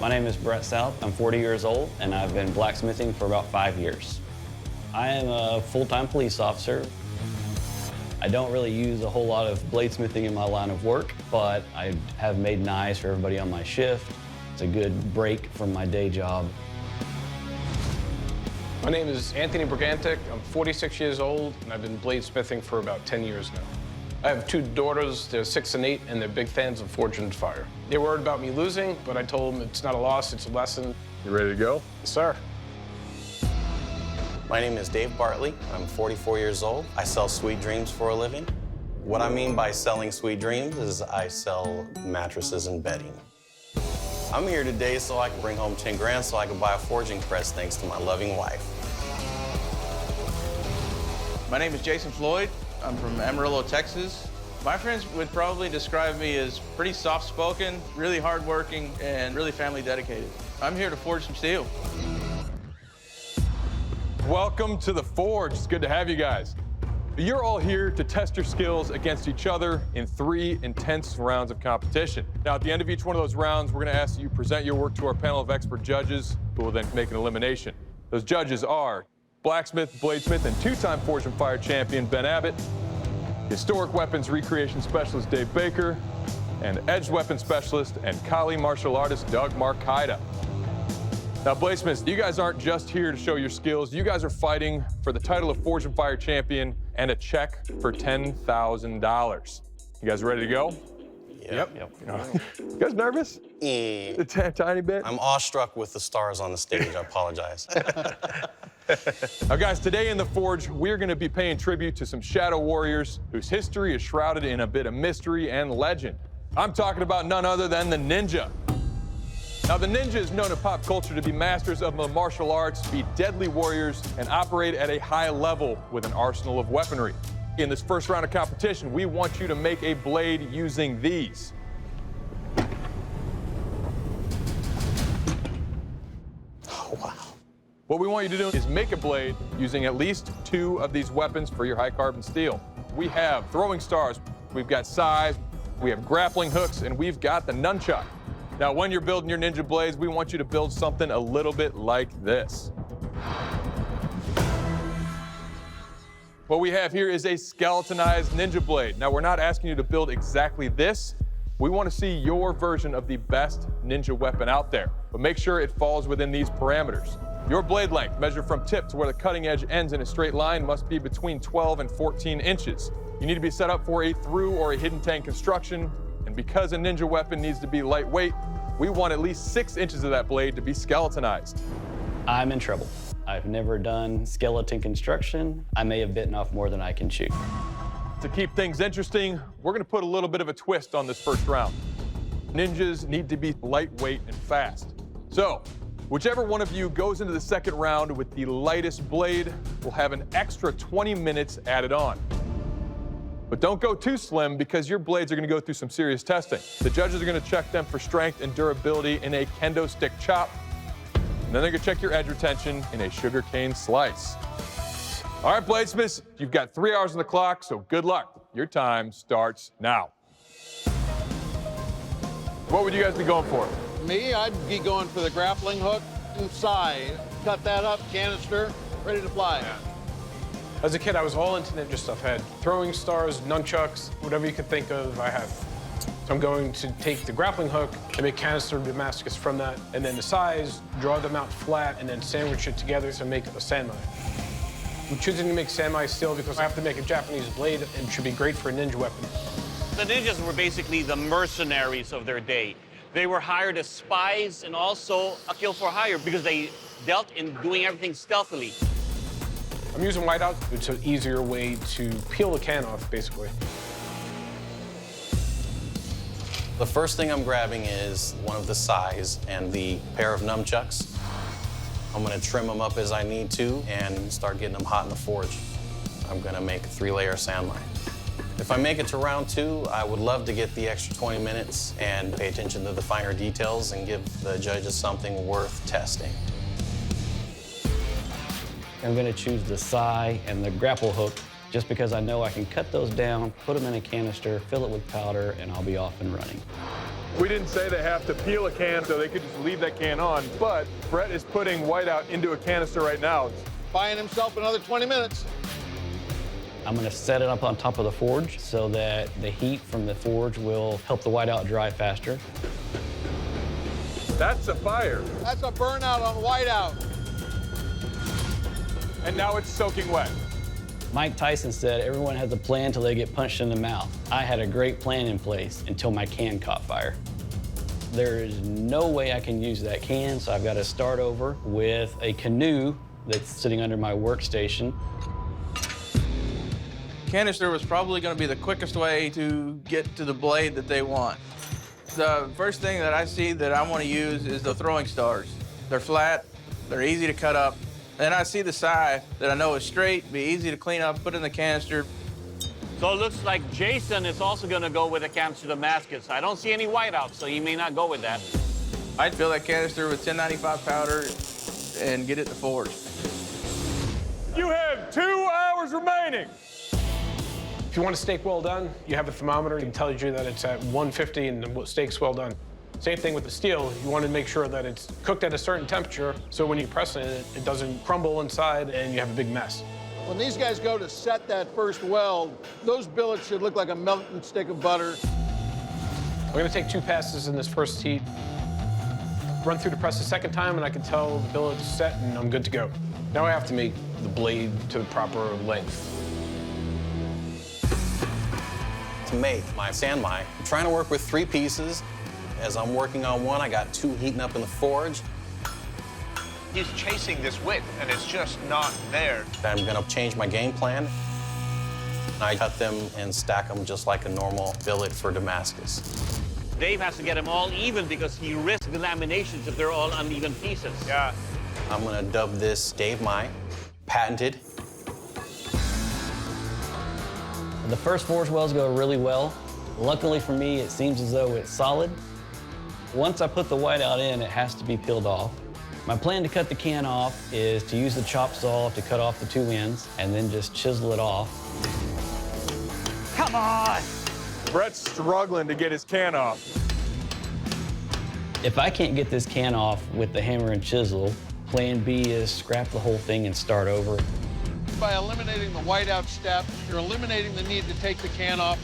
My name is Brett South. I'm 40 years old, and I've been blacksmithing for about 5 years. I am a full-time police officer. I don't really use a whole lot of bladesmithing in my line of work, but I have made knives for everybody on my shift. It's a good break from my day job. My name is Anthony Brigantic. I'm 46 years old, and I've been bladesmithing for about 10 years now. I have 2 daughters, they're 6 and 8, and they're big fans of Forge and Fire. They're worried about me losing, but I told them it's not a loss, it's a lesson. You ready to go? Yes, sir. My name is Dave Bartley. I'm 44 years old. I sell sweet dreams for a living. What I mean by selling sweet dreams is I sell mattresses and bedding. I'm here today so I can bring home 10 grand so I can buy a forging press thanks to my loving wife. My name is Jason Floyd. I'm from Amarillo, Texas. My friends would probably describe me as pretty soft-spoken, really hardworking, and really family dedicated. I'm here to forge some steel. Welcome to the Forge. It's good to have you guys. You're all here to test your skills against each other in 3 intense rounds of competition. Now, at the end of each one of those rounds, we're going to ask that you present your work to our panel of expert judges, who will then make an elimination. Those judges are blacksmith, bladesmith, and 2-time Forge and Fire champion Ben Abbott, historic weapons recreation specialist Dave Baker, and edged weapon specialist and Kali martial artist Doug Markida. Now, bladesmiths, you guys aren't just here to show your skills. You guys are fighting for the title of Forge and Fire champion and a check for $10,000. You guys ready to go? Yep. You guys nervous? A tiny bit? I'm awestruck with the stars on the stage. I apologize. Now, guys, today in the Forge, we're going to be paying tribute to some shadow warriors whose history is shrouded in a bit of mystery and legend. I'm talking about none other than the ninja. Now, the ninja is known in pop culture to be masters of the martial arts, be deadly warriors, and operate at a high level with an arsenal of weaponry. In this first round of competition, we want you to make a blade using these. Oh, wow. What we want you to do is make a blade using at least 2 of these weapons for your high carbon steel. We have throwing stars, we've got sais, we have grappling hooks, and we've got the nunchuck. Now, when you're building your ninja blades, we want you to build something a little bit like this. What we have here is a skeletonized ninja blade. Now, we're not asking you to build exactly this. We want to see your version of the best ninja weapon out there, but make sure it falls within these parameters. Your blade length, measured from tip to where the cutting edge ends in a straight line, must be between 12 and 14 inches. You need to be set up for a through or a hidden tank construction, and because a ninja weapon needs to be lightweight, we want at least 6 inches of that blade to be skeletonized. I'm in trouble. I've never done skeleton construction. I may have bitten off more than I can chew. To keep things interesting, we're going to put a little bit of a twist on this first round. Ninjas need to be lightweight and fast. So, whichever one of you goes into the second round with the lightest blade will have an extra 20 minutes added on. But don't go too slim because your blades are going to go through some serious testing. The judges are going to check them for strength and durability in a Kendo stick chop. And then they're going to check your edge retention in a sugarcane slice. All right, bladesmiths, you've got 3 hours on the clock, so good luck. Your time starts now. What would you guys be going for? Me, I'd be going for the grappling hook and sai. Cut that up, canister, ready to fly. Yeah. As a kid, I was all into ninja stuff. I had throwing stars, nunchucks, whatever you could think of, I have. So I'm going to take the grappling hook and make canister Damascus from that, and then the sais, draw them out flat, and then sandwich it together to make a sanmai. I'm choosing to make sanmai steel because I have to make a Japanese blade, and it should be great for a ninja weapon. The ninjas were basically the mercenaries of their day. They were hired as spies and also a kill for hire because they dealt in doing everything stealthily. I'm using whiteout. It's an easier way to peel the can off, basically. The first thing I'm grabbing is one of the sais and the pair of nunchucks. I'm going to trim them up as I need to and start getting them hot in the forge. I'm going to make a 3-layer sanmai. If I make it to round 2, I would love to get the extra 20 minutes and pay attention to the finer details and give the judges something worth testing. I'm going to choose the sai and the grapple hook just because I know I can cut those down, put them in a canister, fill it with powder, and I'll be off and running. We didn't say they have to peel a can, so they could just leave that can on, but Brett is putting whiteout into a canister right now. Buying himself another 20 minutes. I'm gonna set it up on top of the forge so that the heat from the forge will help the whiteout dry faster. That's a fire. That's a burnout on whiteout. And now it's soaking wet. Mike Tyson said everyone has a plan till they get punched in the mouth. I had a great plan in place until my can caught fire. There is no way I can use that can, so I've got to start over with a canoe that's sitting under my workstation. Canister was probably going to be the quickest way to get to the blade that they want. The first thing that I see that I want to use is the throwing stars. They're flat, they're easy to cut up. Then I see the side that I know is straight, be easy to clean up, put in the canister. So it looks like Jason is also going to go with a canister Damascus. I don't see any whiteout, so he may not go with that. I'd fill that canister with 1095 powder and get it to forge. You have 2 hours remaining. If you want a steak well done, you have a thermometer. It can tell you that it's at 150 and the steak's well done. Same thing with the steel. You want to make sure that it's cooked at a certain temperature so when you press it, it doesn't crumble inside and you have a big mess. When these guys go to set that first weld, those billets should look like a melted stick of butter. I'm going to take 2 passes in this first heat, run through the press the second time, and I can tell the billet's set and I'm good to go. Now I have to make the blade to the proper length. To make my sand mine, I'm trying to work with 3 pieces. As I'm working on one, I got 2 heating up in the forge. He's chasing this width, and it's just not there. I'm gonna change my game plan. I cut them and stack them just like a normal billet for Damascus. Dave has to get them all even because he risks the laminations if they're all uneven pieces. Yeah. I'm gonna dub this Dave Mai, patented. The first forge welds go really well. Luckily for me, it seems as though it's solid. Once I put the whiteout in, it has to be peeled off. My plan to cut the can off is to use the chop saw to cut off the 2 ends and then just chisel it off. Come on! Brett's struggling to get his can off. If I can't get this can off with the hammer and chisel, plan B is scrap the whole thing and start over. By eliminating the whiteout step, you're eliminating the need to take the can off.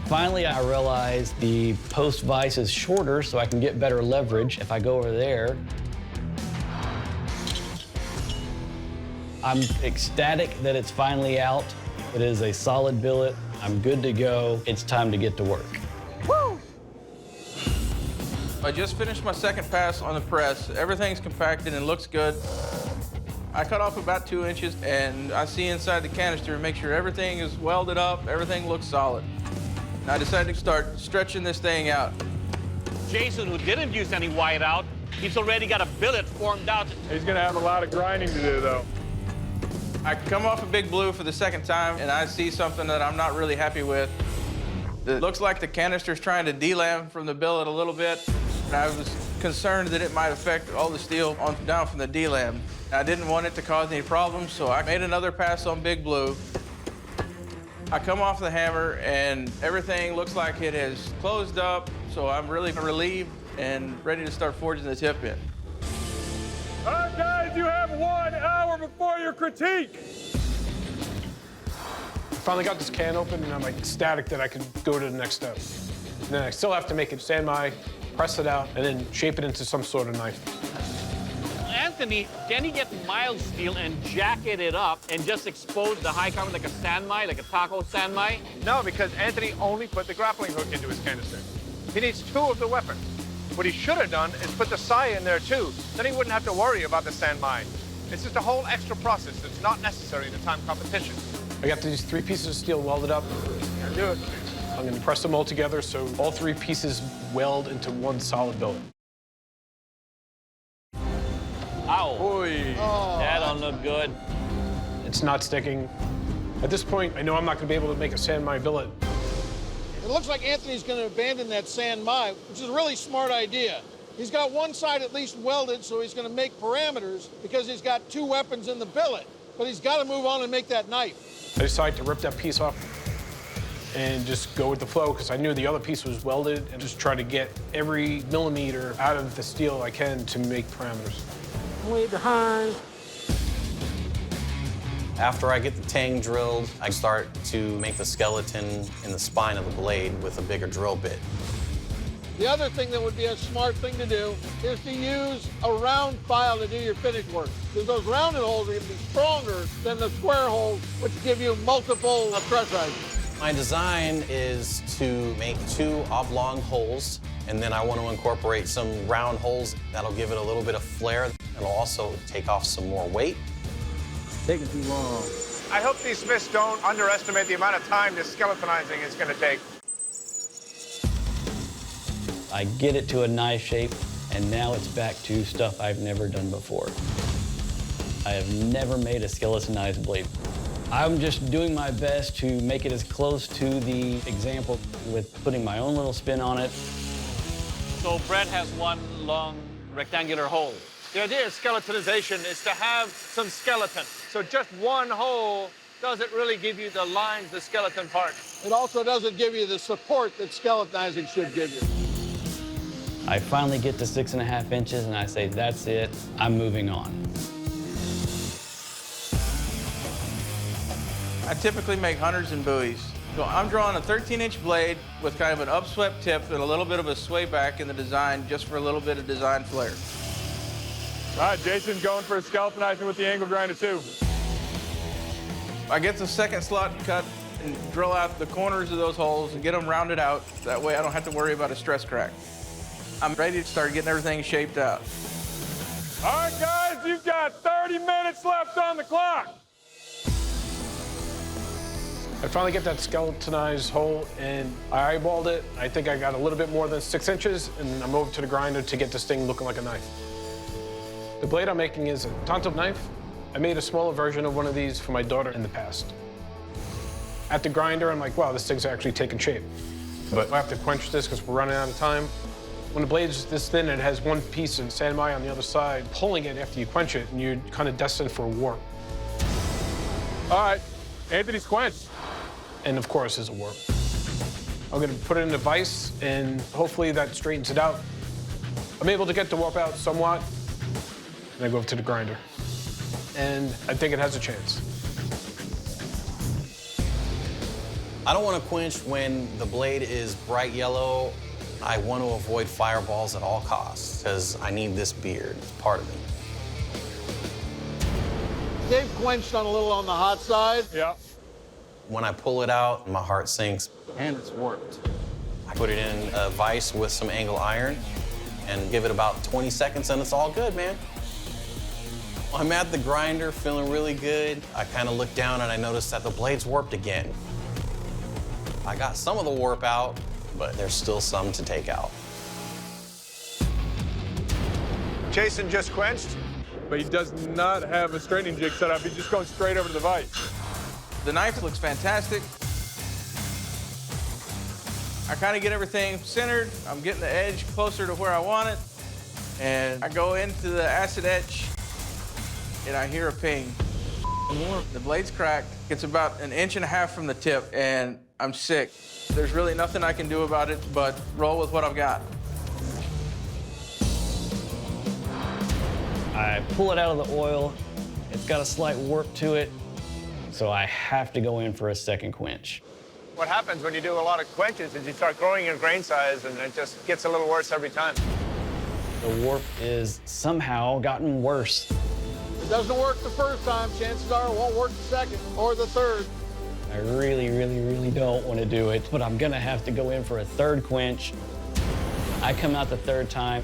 Finally, I realized the post vise is shorter, so I can get better leverage. If I go over there, I'm ecstatic that it's finally out. It is a solid billet. I'm good to go. It's time to get to work. Woo! I just finished my second pass on the press. Everything's compacted and looks good. I cut off about 2 inches, and I see inside the canister and make sure everything is welded up, everything looks solid. I decided to start stretching this thing out. Jason, who didn't use any whiteout, he's already got a billet formed out. He's gonna have a lot of grinding to do, though. I come off a big blue for the second time, and I see something that I'm not really happy with. It looks like the canister's trying to delam from the billet a little bit, and I was concerned that it might affect all the steel on down from the delam. I didn't want it to cause any problems, so I made another pass on big blue. I come off the hammer, and everything looks like it has closed up, so I'm really relieved and ready to start forging the tip in. All right, guys, you have 1 hour before your critique. Finally got this can open, and I'm like ecstatic that I could go to the next step. And then I still have to make it sand my, press it out, and then shape it into some sort of knife. Anthony, can he get mild steel and jacket it up and just expose the high carbon like a sanmai, like a taco sanmai? No, because Anthony only put the grappling hook into his canister. He needs 2 of the weapons. What he should have done is put the sai in there too. Then he wouldn't have to worry about the sand mine. It's just a whole extra process that's not necessary in a time competition. I got these 3 pieces of steel welded up. Do it. I'm gonna press them all together so all 3 pieces weld into one solid billet. Ow. Oy. That don't look good. It's not sticking. At this point, I know I'm not gonna be able to make a sand my billet. It looks like Anthony's going to abandon that sand mai, which is a really smart idea. He's got one side at least welded, so he's going to make parameters because he's got 2 weapons in the billet. But he's got to move on and make that knife. I decided to rip that piece off. and just go with the flow because I knew the other piece was welded and just try to get every millimeter out of the steel I can to make parameters. Way behind. After I get the tang drilled, I start to make the skeleton in the spine of the blade with a bigger drill bit. The other thing that would be a smart thing to do is to use a round file to do your finish work. Because those rounded holes are going to be stronger than the square holes, which give you multiple stress sizes. My design is to make 2 oblong holes, and then I want to incorporate some round holes. That'll give it a little bit of flair. It'll also take off some more weight. Taking too long. I hope these smiths don't underestimate the amount of time this skeletonizing is going to take. I get it to a nice shape, and now it's back to stuff I've never done before. I have never made a skeletonized blade. I'm just doing my best to make it as close to the example with putting my own little spin on it. So Brett has one long rectangular hole. The idea of skeletonization is to have some skeleton. So just one hole doesn't really give you the lines, the skeleton part. It also doesn't give you the support that skeletonizing should give you. I finally get to 6.5 inches, and I say, that's it, I'm moving on. I typically make hunters and buoys. So I'm drawing a 13-inch blade with kind of an upswept tip and a little bit of a sway back in the design just for a little bit of design flair. All right, Jason's going for a skeletonizing with the angle grinder too. I get the second slot cut and drill out the corners of those holes and get them rounded out. That way I don't have to worry about a stress crack. I'm ready to start getting everything shaped out. All right, guys, you've got 30 minutes left on the clock. I finally get that skeletonized hole, and I eyeballed it. I think I got a little bit more than 6 inches, and I'm over to the grinder to get this thing looking like a knife. The blade I'm making is a tonto knife. I made a smaller version of one of these for my daughter in the past. At the grinder, I'm like, wow, this thing's actually taking shape. But I have to quench this because we're running out of time. When the blade's this thin and it has one piece of sanmai on the other side, pulling it after you quench it, and you're kind of destined for a warp. All right, Anthony's quenched. And of course, is a warp. I'm gonna put it in a vise, and hopefully that straightens it out. I'm able to get the warp out somewhat, and I go up to the grinder. And I think it has a chance. I don't want to quench when the blade is bright yellow. I want to avoid fireballs at all costs because I need this beard. It's part of me. Dave quenched on a little on the hot side. Yeah. When I pull it out, my heart sinks. And it's warped. I put it in a vise with some angle iron and give it about 20 seconds and it's all good, man. I'm at the grinder feeling really good. I kind of look down and I notice that the blade's warped again. I got some of the warp out, but there's still some to take out. Jason just quenched. But he does not have a straightening jig set up. He's just going straight over to the vise. The knife looks fantastic. I kind of get everything centered. I'm getting the edge closer to where I want it. And I go into the acid etch, and I hear a ping. The blade's cracked. It's about 1.5 inches from the tip, and I'm sick. There's really nothing I can do about it but roll with what I've got. I pull it out of the oil. It's got a slight warp to it, so I have to go in for a second quench. What happens when you do a lot of quenches is you start growing your grain size, and it just gets a little worse every time. The warp is somehow gotten worse. If it doesn't work the first time, chances are it won't work the second or the third. I really, really, really don't want to do it, but I'm gonna have to go in for a third quench. I come out the third time.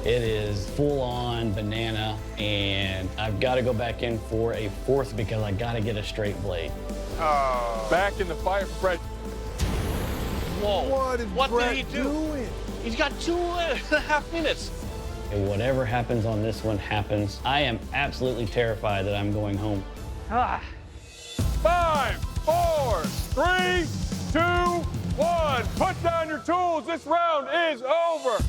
It is full-on banana, and I've got to go back in for a fourth because I got to get a straight blade. Oh. Back in the fire for Brett. Whoa. What did he do? He's got 2.5 minutes. And whatever happens on this one happens. I am absolutely terrified that I'm going home. 5, 4, 3, 2, 1. Put down your tools. This round is over.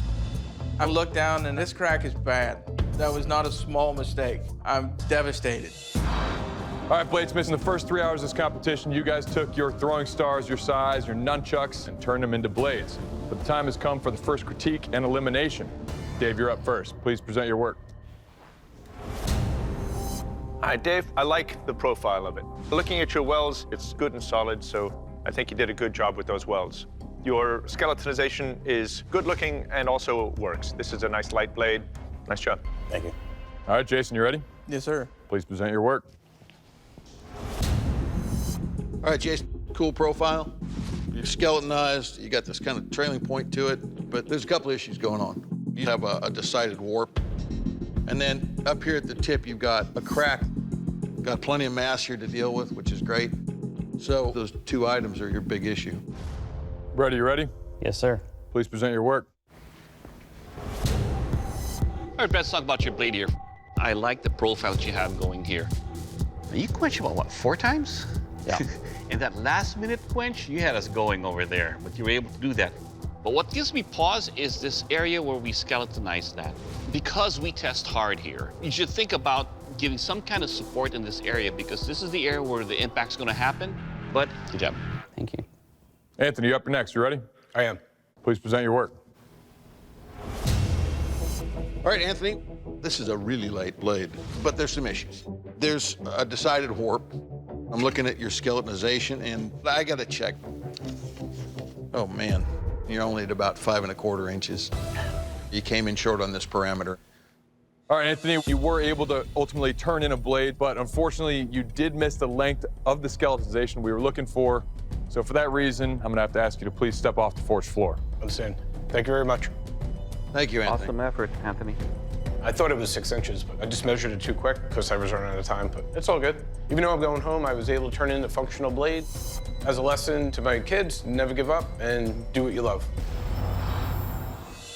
I look down, and this crack is bad. That was not a small mistake. I'm devastated. All right, bladesmiths, in the first 3 hours of this competition, you guys took your throwing stars, your sais, your nunchucks, and turned them into blades. But the time has come for the first critique and elimination. Dave, you're up first. Please present your work. Hi, Dave. I like the profile of it. Looking at your welds, it's good and solid, so I think you did a good job with those welds. Your skeletonization is good looking and also works. This is a nice light blade. Nice job. Thank you. All right, Jason, you ready? Yes, sir. Please present your work. All right, Jason, cool profile. You're skeletonized. You got this kind of trailing point to it, but there's a couple issues going on. You have a decided warp. And then up here at the tip, you've got a crack. Got plenty of mass here to deal with, which is great. So those two items are your big issue. Brett, you ready? Yes, sir. Please present your work. All right, let's talk about your blade here. I like the profile that you have going here. You quenched about, what, 4 times? Yeah. In that last minute quench, you had us going over there, but you were able to do that. But what gives me pause is this area where we skeletonized that. Because we test hard here, you should think about giving some kind of support in this area because this is the area where the impact's gonna happen, but good job. Thank you. Anthony, you're up next. You ready? I am. Please present your work. All right, Anthony, this is a really light blade, but there's some issues. There's a decided warp. I'm looking at your skeletonization, and I gotta check. Oh, man, you're only at about 5 1/4 inches. You came in short on this parameter. All right, Anthony, you were able to ultimately turn in a blade, but unfortunately, you did miss the length of the skeletonization we were looking for. So for that reason, I'm gonna have to ask you to please step off the forge floor. Understand. Thank you very much. Thank you, Anthony. Awesome effort, Anthony. I thought it was 6 inches, but I just measured it too quick because I was running out of time, but it's all good. Even though I'm going home, I was able to turn in a functional blade. As a lesson to my kids, never give up and do what you love.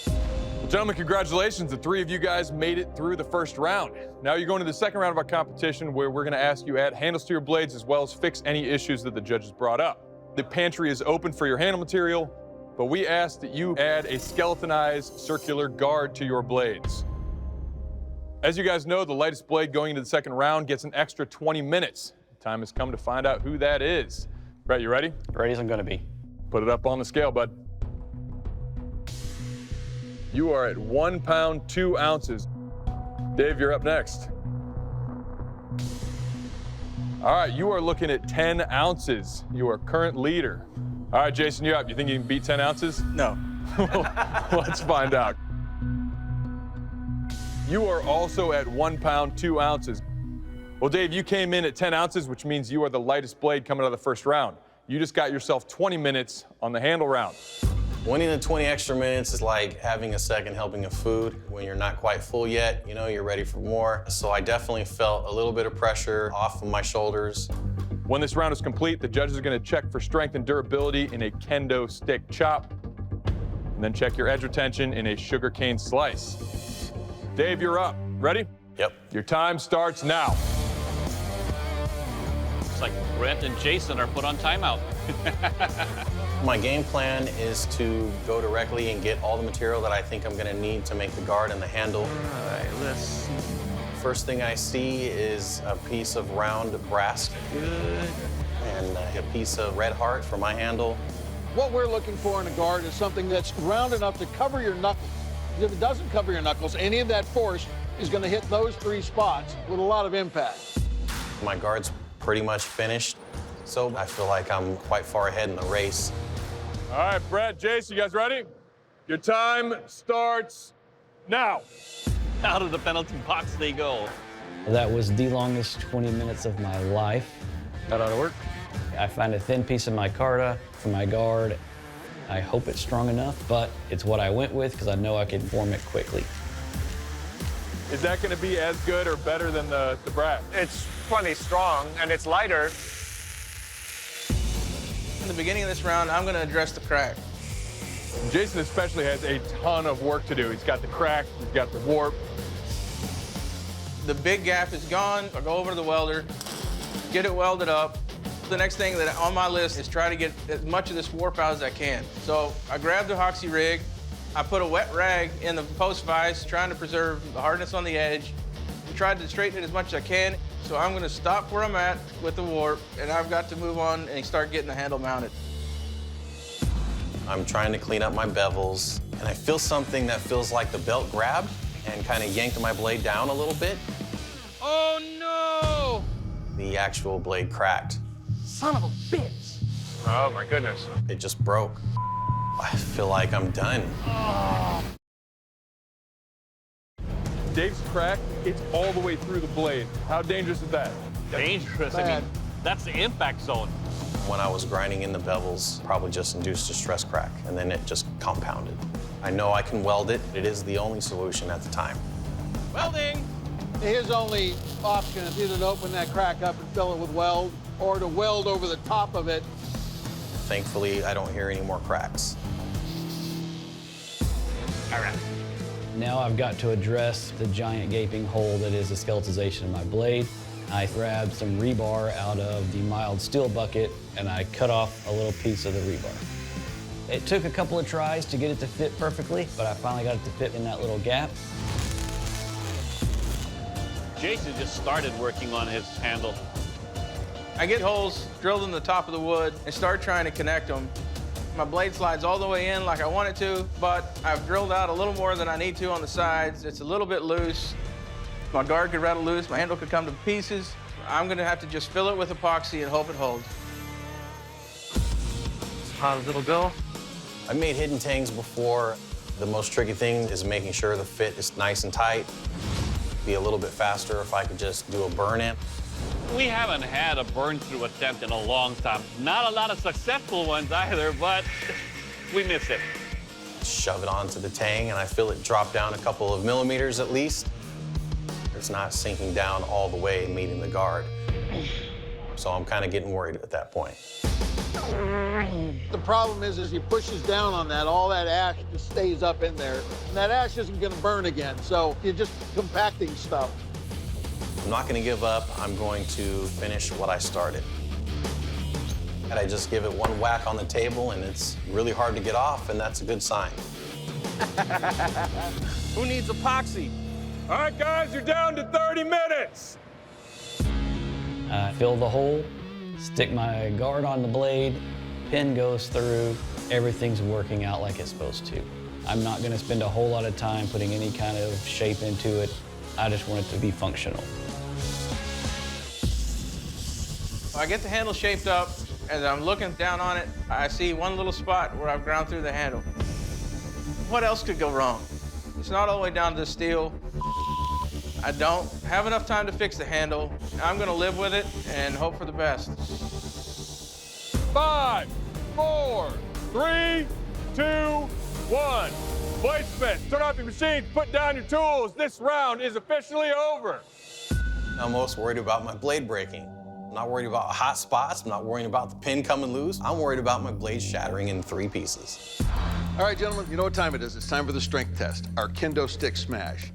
Well, gentlemen, congratulations. The 3 of you guys made it through the first round. Now you're going to the second round of our competition where we're gonna ask you to add handles to your blades as well as fix any issues that the judges brought up. The pantry is open for your handle material, but we ask that you add a skeletonized circular guard to your blades. As you guys know, the lightest blade going into the second round gets an extra 20 minutes. The time has come to find out who that is. Brett, you ready? Ready as I'm gonna be. Put it up on the scale, bud. You are at 1 pound, 2 ounces. Dave, you're up next. All right, you are looking at 10 ounces. You are current leader. All right, Jason, you're up. You think you can beat 10 ounces? No. Let's find out. You are also at 1 pound, 2 ounces. Well, Dave, you came in at 10 ounces, which means you are the lightest blade coming out of the first round. You just got yourself 20 minutes on the handle round. Winning the 20 extra minutes is like having a second helping of food. When you're not quite full yet, you know, you're ready for more. So I definitely felt a little bit of pressure off of my shoulders. When this round is complete, the judges are going to check for strength and durability in a Kendo stick chop, and then check your edge retention in a sugarcane slice. Dave, you're up. Ready? Yep. Your time starts now. It's like Brett and Jason are put on timeout. My game plan is to go directly and get all the material that I think I'm gonna need to make the guard and the handle. All right, let's see. First thing I see is a piece of round brass. Good. And a piece of red heart for my handle. What we're looking for in a guard is something that's round enough to cover your knuckles. If it doesn't cover your knuckles, any of that force is going to hit those 3 spots with a lot of impact. My guard's pretty much finished, so I feel like I'm quite far ahead in the race. All right, Brett, Jason, you guys ready? Your time starts now. Out of the penalty box they go. That was the longest 20 minutes of my life. That ought to work. I find a thin piece of micarta for my guard. I hope it's strong enough, but it's what I went with because I know I can form it quickly. Is that going to be as good or better than the brass? It's plenty strong, and it's lighter. In the beginning of this round, I'm gonna address the crack. Jason especially has a ton of work to do. He's got the crack, he's got the warp. The big gap is gone. I go over to the welder, get it welded up. The next thing that on my list is try to get as much of this warp out as I can. So I grabbed the epoxy rig, I put a wet rag in the post vise, trying to preserve the hardness on the edge. I tried to straighten it as much as I can. So I'm gonna stop where I'm at with the warp, and I've got to move on and start getting the handle mounted. I'm trying to clean up my bevels, and I feel something that feels like the belt grabbed and kind of yanked my blade down a little bit. Oh no! The actual blade cracked. Son of a bitch. Oh, my goodness. It just broke. I feel like I'm done. Dave's cracked. It's all the way through the blade. How dangerous is that? Dangerous. I mean, that's the impact zone. When I was grinding in the bevels, probably just induced a stress crack, and then it just compounded. I know I can weld it. It is the only solution at the time. Welding! His only option is either to open that crack up and fill it with weld, or to weld over the top of it. Thankfully, I don't hear any more cracks. All right. Now I've got to address the giant gaping hole that is the skeletonization of my blade. I grabbed some rebar out of the mild steel bucket and I cut off a little piece of the rebar. It took a couple of tries to get it to fit perfectly, but I finally got it to fit in that little gap. Jason just started working on his handle. I get holes drilled in the top of the wood and start trying to connect them. My blade slides all the way in like I want it to, but I've drilled out a little more than I need to on the sides. It's a little bit loose. My guard could rattle loose, my handle could come to pieces. I'm gonna have to just fill it with epoxy and hope it holds. How does it go? I've made hidden tangs before. The most tricky thing is making sure the fit is nice and tight. Be a little bit faster if I could just do a burn-in. We haven't had a burn-through attempt in a long time. Not a lot of successful ones either, but we miss it. Shove it onto the tang, and I feel it drop down a couple of millimeters at least. It's not sinking down all the way, meeting the guard. So I'm kind of getting worried at that point. The problem is he pushes down on that, all that ash just stays up in there. And that ash isn't gonna burn again, so you're just compacting stuff. I'm not going to give up. I'm going to finish what I started. And I just give it one whack on the table, and it's really hard to get off, and that's a good sign. Who needs epoxy? All right, guys, you're down to 30 minutes. I fill the hole, stick my guard on the blade, pin goes through, everything's working out like it's supposed to. I'm not gonna spend a whole lot of time putting any kind of shape into it. I just want it to be functional. I get the handle shaped up. As I'm looking down on it, I see one little spot where I've ground through the handle. What else could go wrong? It's not all the way down to the steel. I don't have enough time to fix the handle. I'm gonna live with it and hope for the best. 5, 4, 3, 2, 1. Bladesmiths, turn off your machines, put down your tools. This round is officially over. I'm most worried about my blade breaking. I'm not worried about hot spots. I'm not worrying about the pin coming loose. I'm worried about my blade shattering in 3 pieces. All right, gentlemen, you know what time it is. It's time for the strength test, our Kendo stick smash.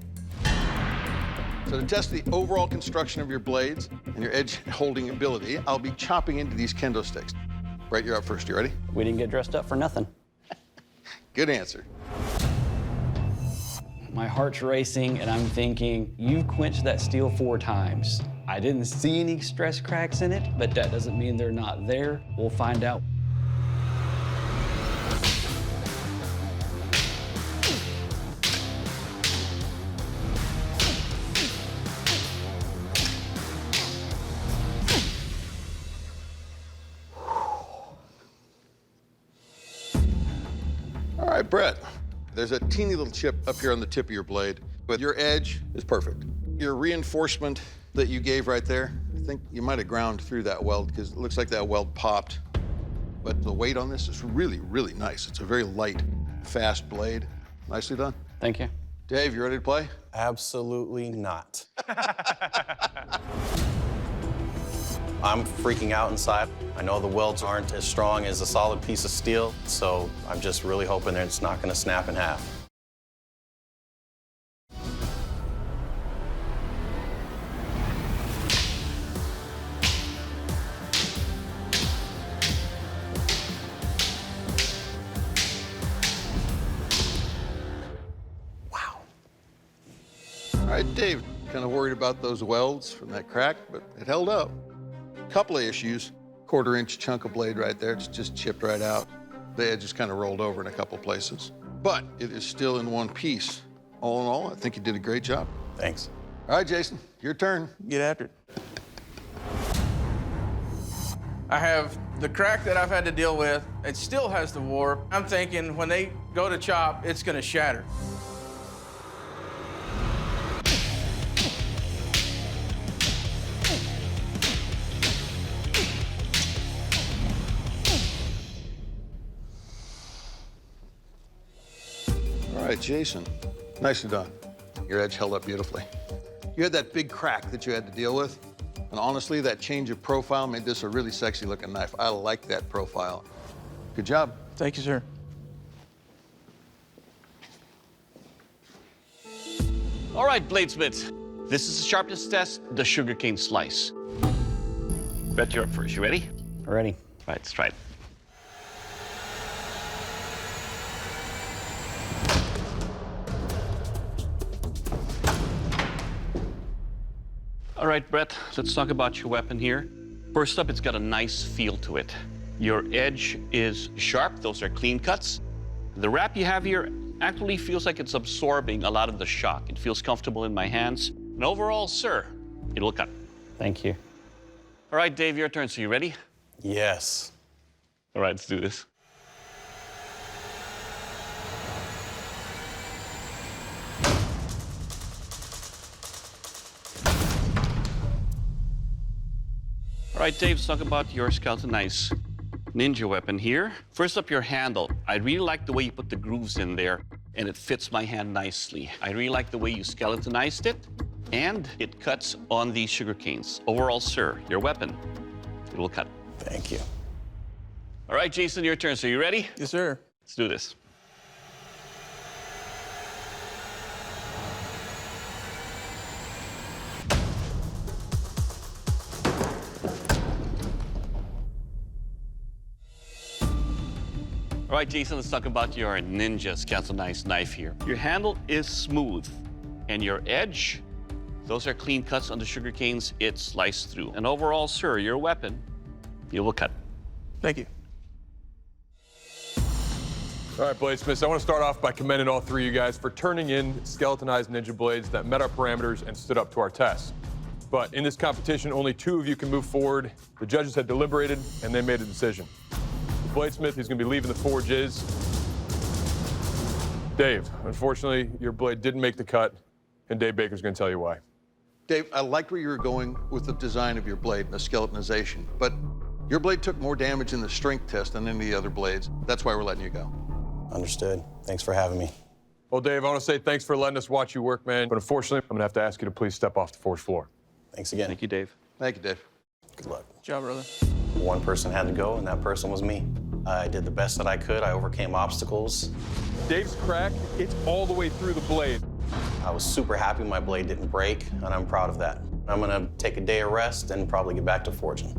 So to test the overall construction of your blades and your edge holding ability, I'll be chopping into these Kendo sticks. Brett, you're up first. You ready? We didn't get dressed up for nothing. Good answer. My heart's racing and I'm thinking, you've quenched that steel 4 times. I didn't see any stress cracks in it, but that doesn't mean they're not there. We'll find out. All right, Brett. There's a teeny little chip up here on the tip of your blade, but your edge is perfect. Your reinforcement that you gave right there, I think you might have ground through that weld because it looks like that weld popped. But the weight on this is really, really nice. It's a very light, fast blade. Nicely done. Thank you. Dave, you ready to play? Absolutely not. I'm freaking out inside. I know the welds aren't as strong as a solid piece of steel, so I'm just really hoping that it's not going to snap in half. All right, Dave, Kind of worried about those welds from that crack, but it held up. Couple of issues. 1/4-inch chunk of blade right there. It's just chipped right out. The edge is kind of rolled over in a couple places, but it is still in one piece. All in all, I think you did a great job. Thanks. All right, Jason, your turn. Get after it. I have the crack that I've had to deal with. It still has the warp. I'm thinking when they go to chop, it's gonna shatter. All right, Jason, nicely done. Your edge held up beautifully. You had that big crack that you had to deal with, and honestly, that change of profile made this a really sexy looking knife. I like that profile. Good job. Thank you, sir. All right, bladesmiths. This is the sharpness test, the sugarcane slice. Bet you're up first. You ready? Ready. All right, let's try it. All right, Brett, let's talk about your weapon here. First up, it's got a nice feel to it. Your edge is sharp. Those are clean cuts. The wrap you have here actually feels like it's absorbing a lot of the shock. It feels comfortable in my hands. And overall, sir, it will cut. Thank you. All right, Dave, your turn. So you ready? Yes. All right, let's do this. All right, Dave, let's talk about your skeleton knife ninja weapon here. First up, your handle. I really like the way you put the grooves in there, and it fits my hand nicely. I really like the way you skeletonized it, and it cuts on these sugar canes. Overall, sir, your weapon, it will cut. Thank you. All right, Jason, your turn. So you ready? Yes, sir. Let's do this. All right, Jason, let's talk about your Ninja skeletonized knife here. Your handle is smooth, and your edge, those are clean cuts on the sugar canes. It sliced through. And overall, sir, your weapon, it will cut. Thank you. All right, bladesmiths, I want to start off by commending all three of you guys for turning in skeletonized ninja blades that met our parameters and stood up to our test. But in this competition, only 2 of you can move forward. The judges had deliberated, and they made a decision. The bladesmith who's going to be leaving the forge is Dave. Unfortunately, your blade didn't make the cut, and Dave Baker's going to tell you why. Dave, I liked where you were going with the design of your blade and the skeletonization, but your blade took more damage in the strength test than any of the other blades. That's why we're letting you go. Understood. Thanks for having me. Well, Dave, I want to say thanks for letting us watch you work, man. But unfortunately, I'm going to have to ask you to please step off the forge floor. Thanks again. Thank you, Dave. Thank you, Dave. Good luck. Good job, brother. One person had to go, and that person was me. I did the best that I could. I overcame obstacles. Dave's crack, it's all the way through the blade. I was super happy my blade didn't break, and I'm proud of that. I'm gonna take a day of rest and probably get back to forging.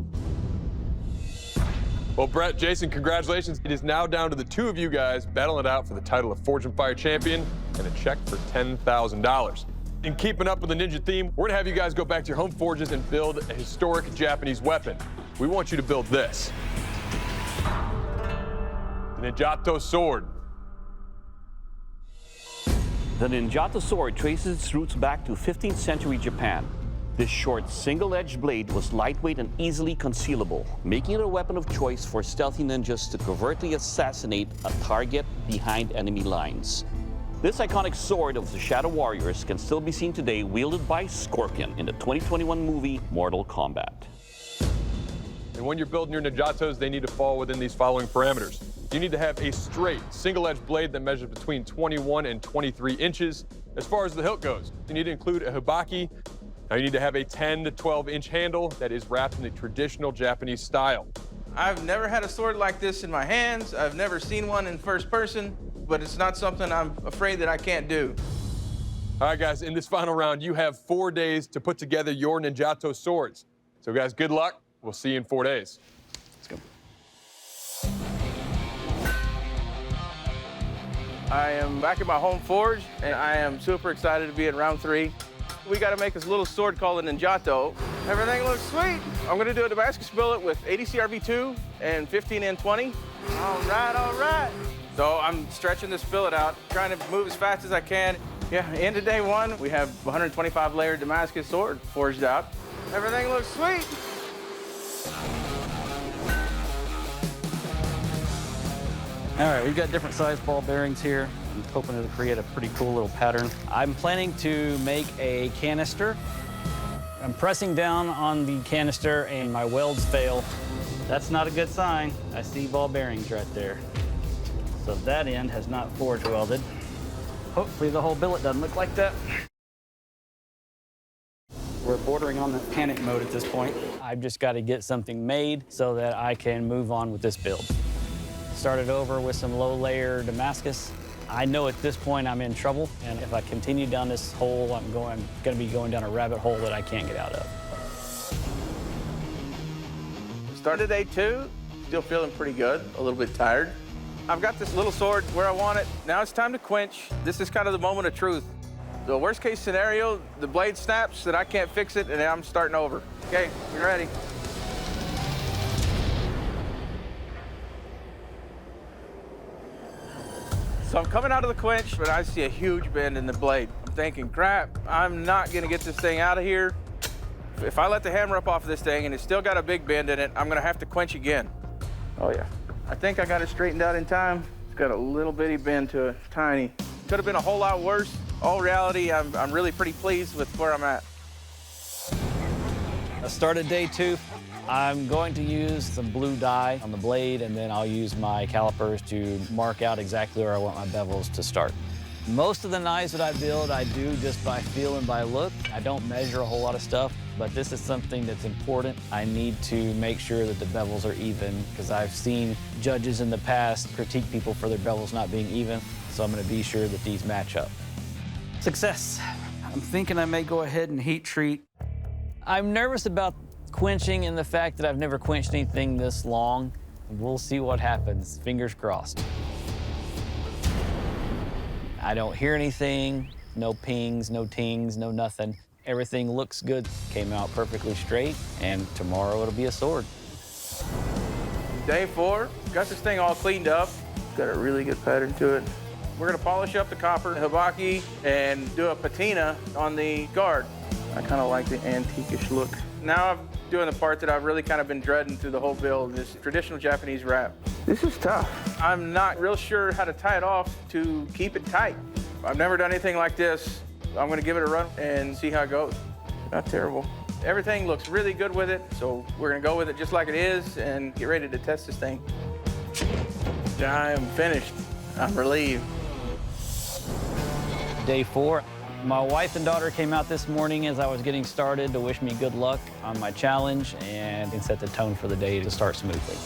Well, Brett, Jason, congratulations. It is now down to the 2 of you guys battling it out for the title of Forge and Fire Champion and a check for $10,000. In keeping up with the ninja theme, we're gonna have you guys go back to your home forges and build a historic Japanese weapon. We want you to build this. The Ninjato sword. The Ninjato sword traces its roots back to 15th century Japan. This short, single-edged blade was lightweight and easily concealable, making it a weapon of choice for stealthy ninjas to covertly assassinate a target behind enemy lines. This iconic sword of the Shadow Warriors can still be seen today wielded by Scorpion in the 2021 movie Mortal Kombat. And when you're building your Ninjatos, they need to fall within these following parameters. You need to have a straight, single-edged blade that measures between 21 and 23 inches. As far as the hilt goes, you need to include a hibaki. Now you need to have a 10 to 12-inch handle that is wrapped in the traditional Japanese style. I've never had a sword like this in my hands. I've never seen one in first person, but it's not something I'm afraid that I can't do. All right, guys, in this final round, you have 4 days to put together your Ninjato swords. So, guys, good luck. We'll see you in 4 days. Let's go. I am back at my home forge, and I am super excited to be at round 3. we got to make this little sword called a Ninjato. Everything looks sweet. I'm going to do a Damascus billet with 80 CRV2 and 15N20. All right, all right. So I'm stretching this billet out, trying to move as fast as I can. Yeah, end of day one, we have 125 layer Damascus sword forged out. Everything looks sweet. All right, we've got different size ball bearings here. I'm hoping to create a pretty cool little pattern. I'm planning to make a canister. I'm pressing down on the canister and my welds fail. That's not a good sign. I see ball bearings right there. So that end has not forge welded. Hopefully the whole billet doesn't look like that. We're bordering on the panic mode at this point. I've just got to get something made so that I can move on with this build. Started over with some low-layer Damascus. I know at this point I'm in trouble, and if I continue down this hole, I'm going to be going down a rabbit hole that I can't get out of. Started day two, still feeling pretty good, a little bit tired. I've got this little sword where I want it. Now it's time to quench. This is kind of the moment of truth. The worst case scenario, the blade snaps, that I can't fix it, and I'm starting over. Okay, you ready? So I'm coming out of the quench, but I see a huge bend in the blade. I'm thinking, crap, I'm not gonna get this thing out of here. If I let the hammer up off of this thing and it's still got a big bend in it, I'm gonna have to quench again. Oh yeah. I think I got it straightened out in time. It's got a little bitty bend to it, tiny. Could have been a whole lot worse. All reality, I'm really pretty pleased with where I'm at. I started day two. I'm going to use some blue dye on the blade, and then I'll use my calipers to mark out exactly where I want my bevels to start. Most of the knives that I build, I do just by feel and by look. I don't measure a whole lot of stuff, but this is something that's important. I need to make sure that the bevels are even, because I've seen judges in the past critique people for their bevels not being even, so I'm gonna be sure that these match up. Success. I'm thinking I may go ahead and heat treat. I'm nervous about quenching in the fact that I've never quenched anything this long. We'll see what happens, fingers crossed. I don't hear anything, no pings, no tings, no nothing. Everything looks good, came out perfectly straight, and tomorrow it'll be a sword. Day four, got this thing all cleaned up. Got a really good pattern to it. We're gonna polish up the copper hibaki and do a patina on the guard. I kind of like the antique-ish look. Now I'm doing the part that I've really kind of been dreading through the whole build, this traditional Japanese wrap. This is tough. I'm not real sure how to tie it off to keep it tight. I've never done anything like this. I'm gonna give it a run and see how it goes. Not terrible. Everything looks really good with it, so we're gonna go with it just like it is and get ready to test this thing. I am finished. I'm relieved. Day four. My wife and daughter came out this morning as I was getting started to wish me good luck on my challenge and set the tone for the day to start smoothly.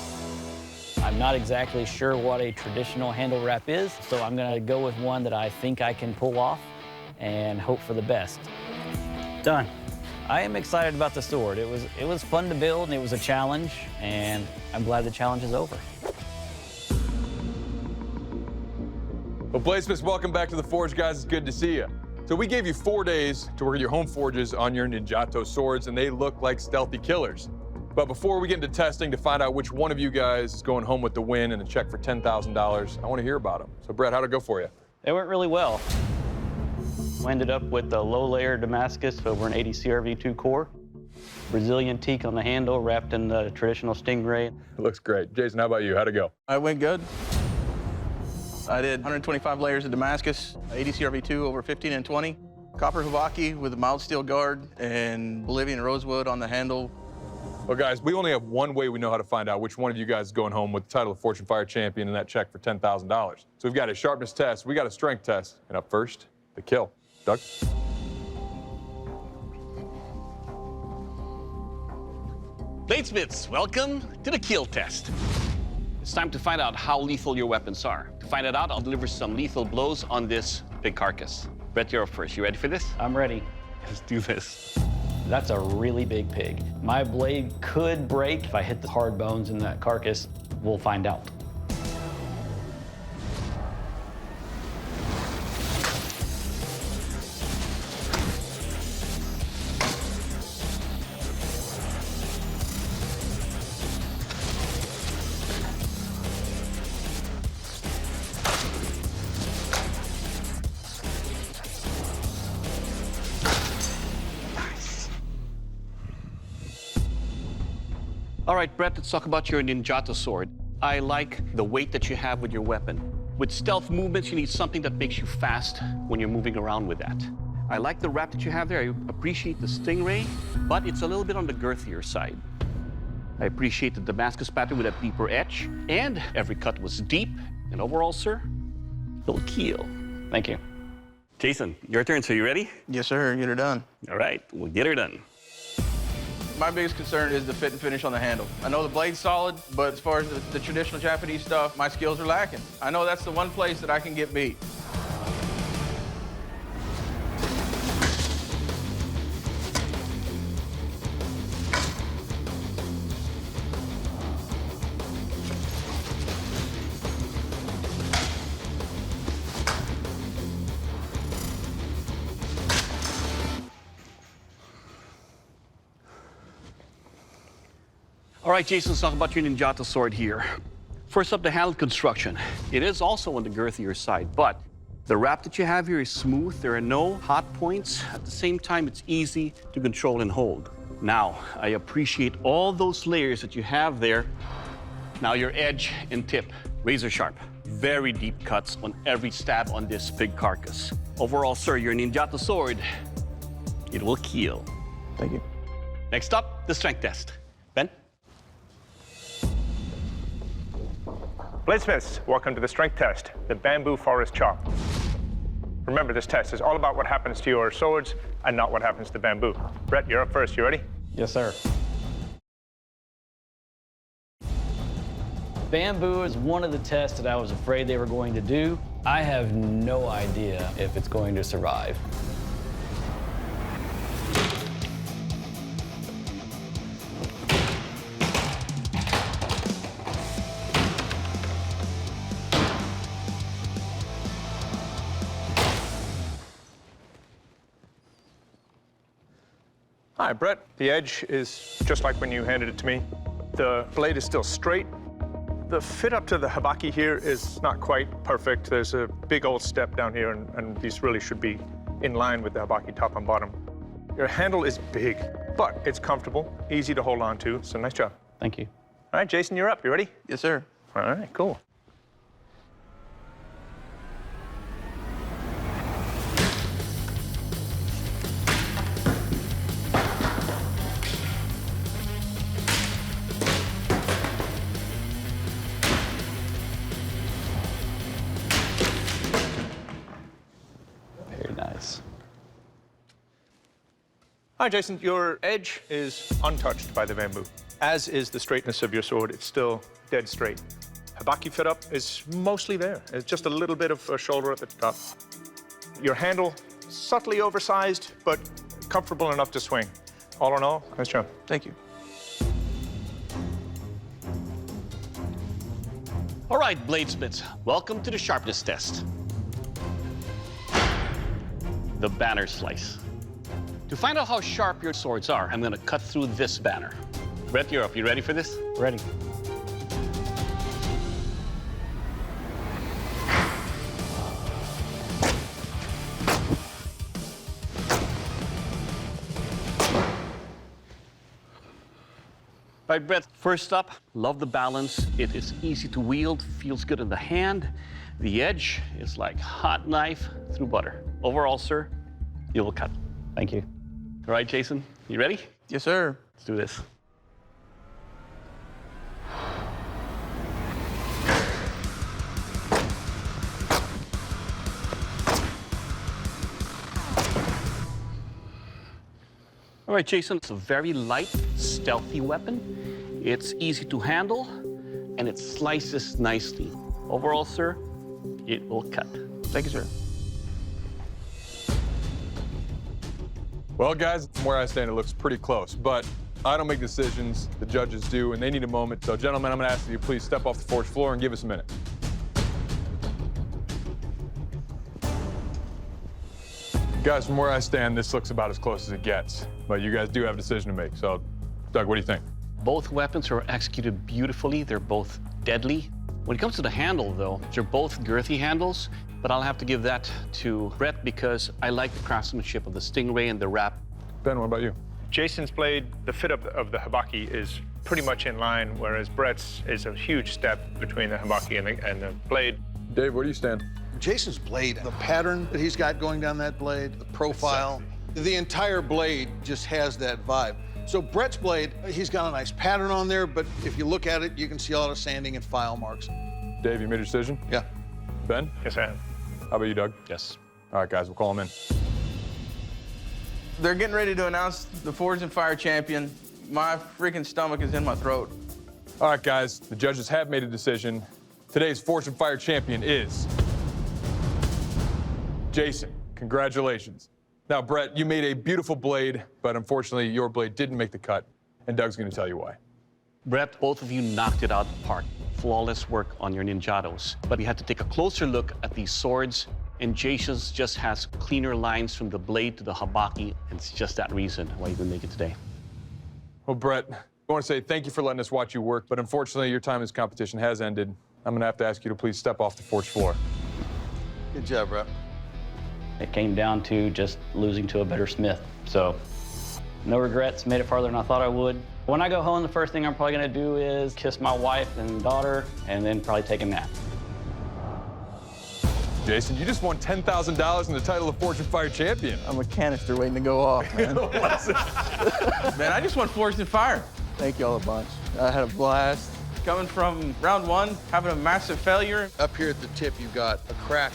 I'm not exactly sure what a traditional handle wrap is, so I'm gonna go with one that I think I can pull off and hope for the best. Done. I am excited about the sword. It was fun to build and it was a challenge, and I'm glad the challenge is over. Well, bladesmiths, welcome back to the Forge, guys. It's good to see you. So we gave you 4 days to work at your home forges on your Ninjato swords, and they look like stealthy killers. But before we get into testing to find out which one of you guys is going home with the win and a check for $10,000, I want to hear about them. So, Brett, how'd it go for you? It went really well. We ended up with a low-layer Damascus over an 80 CRV2 core, Brazilian teak on the handle wrapped in the traditional Stingray. It looks great. Jason, how about you? How'd it go? I went good. I did 125 layers of Damascus, 80 CRV2 over 15N20, copper hibaki with a mild steel guard, and Bolivian rosewood on the handle. Well, guys, we only have one way we know how to find out which one of you guys is going home with the title of Fortune Fire Champion and that check for $10,000. So we've got a sharpness test, we got a strength test, and up first, the kill. Doug? Bladesmiths, welcome to the KEAL test. It's time to find out how lethal your weapons are. To find it out, I'll deliver some lethal blows on this big carcass. Brett, you're up first. You ready for this? I'm ready. Let's do this. That's a really big pig. My blade could break if I hit the hard bones in that carcass. We'll find out. All right, Brett, let's talk about your Ninjato sword. I like the weight that you have with your weapon. With stealth movements, you need something that makes you fast when you're moving around with that. I like the wrap that you have there. I appreciate the stingray, but it's a little bit on the girthier side. I appreciate the Damascus pattern with a deeper edge, and every cut was deep. And overall, sir, little KEAL. Thank you. Jason, your turn. So you ready? Yes, sir. Get her done. All right, we'll get her done. My biggest concern is the fit and finish on the handle. I know the blade's solid, but as far as the traditional Japanese stuff, my skills are lacking. I know that's the one place that I can get beat. All right, Jason, let's talk about your Ninjato sword here. First up, the handle construction. It is also on the girthier side, but the wrap that you have here is smooth. There are no hot points. At the same time, it's easy to control and hold. Now, I appreciate all those layers that you have there. Now your edge and tip, razor sharp. Very deep cuts on every stab on this big carcass. Overall, sir, your Ninjato sword, it will KEAL. Thank you. Next up, the strength test. Ben? Bladesmiths, welcome to the strength test, the bamboo forest chop. Remember, this test is all about what happens to your swords and not what happens to bamboo. Brett, you're up first. You ready? Yes, sir. Bamboo is one of the tests that I was afraid they were going to do. I have no idea if it's going to survive. Hi, Brett. The edge is just like when you handed it to me. The blade is still straight. The fit up to the habaki here is not quite perfect. There's a big old step down here, and these really should be in line with the habaki top and bottom. Your handle is big, but it's comfortable, easy to hold on to, so nice job. Thank you. All right, Jason, you're up. You ready? Yes, sir. All right, cool. Very nice. Hi, Jason. Your edge is untouched by the bamboo, as is the straightness of your sword. It's still dead straight. Habaki fit up is mostly there. It's just a little bit of a shoulder at the top. Your handle, subtly oversized, but comfortable enough to swing. All in all, nice job. Thank you. All right, bladesmiths, welcome to the sharpness test. The banner slice. To find out how sharp your swords are, I'm gonna cut through this banner. Brett, you're up. You ready for this? Ready. All right, Brett, first up, love the balance. It is easy to wield, feels good in the hand. The edge is like hot knife through butter. Overall, sir, you will cut. Thank you. All right, Jason, you ready? Yes, sir. Let's do this. All right, Jason, it's a very light, stealthy weapon. It's easy to handle, and it slices nicely. Overall, sir, it will cut. Thank you, sir. Well, guys, from where I stand, it looks pretty close, but I don't make decisions, the judges do, and they need a moment. So, gentlemen, I'm gonna ask you to please step off the forge floor and give us a minute. Guys, from where I stand, this looks about as close as it gets, but you guys do have a decision to make. So, Doug, what do you think? Both weapons are executed beautifully. They're both deadly. When it comes to the handle, though, they're both girthy handles, but I'll have to give that to Brett because I like the craftsmanship of the stingray and the wrap. Ben, what about you? Jason's blade, the fit of the habaki is pretty much in line, whereas Brett's is a huge step between the habaki and the blade. Dave, where do you stand? Jason's blade, the pattern that he's got going down that blade, the profile, the entire blade just has that vibe. So Brett's blade, he's got a nice pattern on there, but if you look at it, you can see a lot of sanding and file marks. Dave, you made your decision? Yeah. Ben? Yes, I am. How about you, Doug? Yes. All right, guys, we'll call him in. They're getting ready to announce the Forged and Fire champion. My freaking stomach is in my throat. All right, guys, the judges have made a decision. Today's Forged and Fire champion is Jason. Congratulations. Now, Brett, you made a beautiful blade, but unfortunately, your blade didn't make the cut, and Doug's going to tell you why. Brett, both of you knocked it out of the park. Flawless work on your Ninjatos. But we had to take a closer look at these swords, and Jason's just has cleaner lines from the blade to the habaki, and it's just that reason why you didn't make it today. Well, Brett, I want to say thank you for letting us watch you work, but unfortunately, your time in this competition has ended. I'm going to have to ask you to please step off the forge floor. Good job, Brett. It came down to just losing to a better smith. So, no regrets, made it farther than I thought I would. When I go home, the first thing I'm probably gonna do is kiss my wife and daughter, and then probably take a nap. Jason, you just won $10,000 and the title of Forged and Fire champion. I'm a canister waiting to go off, man. Man, I just won Forged and Fire. Thank you all a bunch. I had a blast. Coming from round one, having a massive failure. Up here at the tip, you got a crack.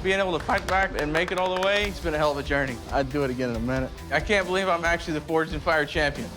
Being able to fight back and make it all the way, it's been a hell of a journey. I'd do it again in a minute. I can't believe I'm actually the Forged and Fire champion.